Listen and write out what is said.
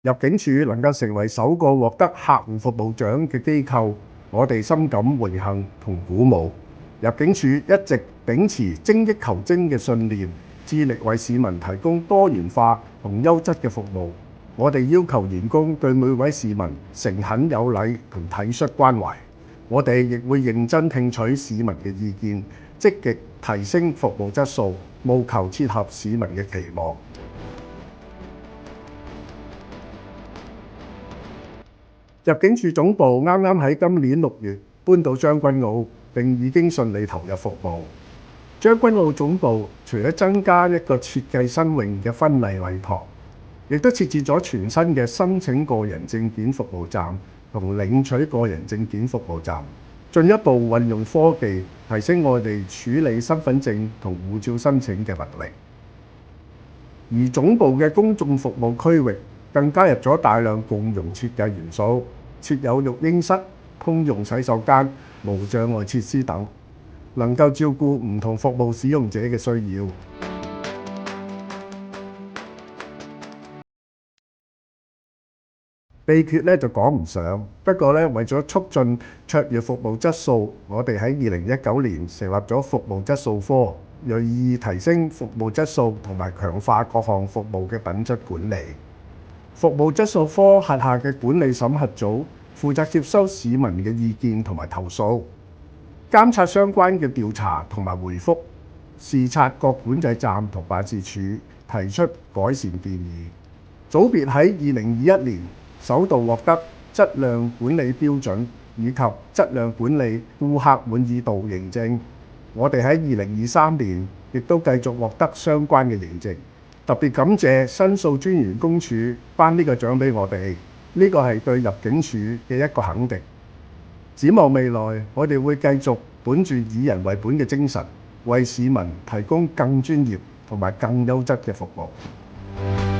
入境處能夠成為首個獲得客戶服務獎嘅機構，我哋深感榮幸同鼓舞。入境處一直秉持精益求精嘅信念，致力為市民提供多元化同優質嘅服務。我哋要求員工對每位市民誠懇有禮同體恤關懷。我哋亦會認真聽取市民嘅意見，積極提升服務質素，務求切合市民嘅期望。入境處總部啱啱喺今年6月搬到將軍澳，並已經順利投入服務。將軍澳總部除咗增加一個設計新穎嘅婚禮禮堂，亦都設置咗全新嘅申請個人證件服務站同領取個人證件服務站，進一步運用科技提升我哋處理身份證同護照申請嘅能力。而總部嘅公眾服務區域更加入咗大量共融設計元素，設有育嬰室、通用洗手間、無障礙設施等，能夠照顧唔同服務使用者嘅需要。秘訣就講唔上，不過為咗促進卓越服務質素，我哋喺2019年成立咗服務質素科，銳意提升服務質素同埋強化各項服務嘅品質管理。服務質素科轄下嘅管理審核組負責接收市民嘅意見同埋投訴，監察相關嘅調查同埋回覆，視察各管制站同辦事處，提出改善建議。組別喺2021年首度獲得質量管理標準以及質量管理顧客滿意度認證。我哋喺2023年亦都繼續獲得相關嘅認證。特別感謝申訴專員公署頒呢個獎俾我哋，呢個係對入境處嘅一個肯定。展望未來，我哋會繼續本住以人為本嘅精神，為市民提供更專業同埋更優質嘅服務。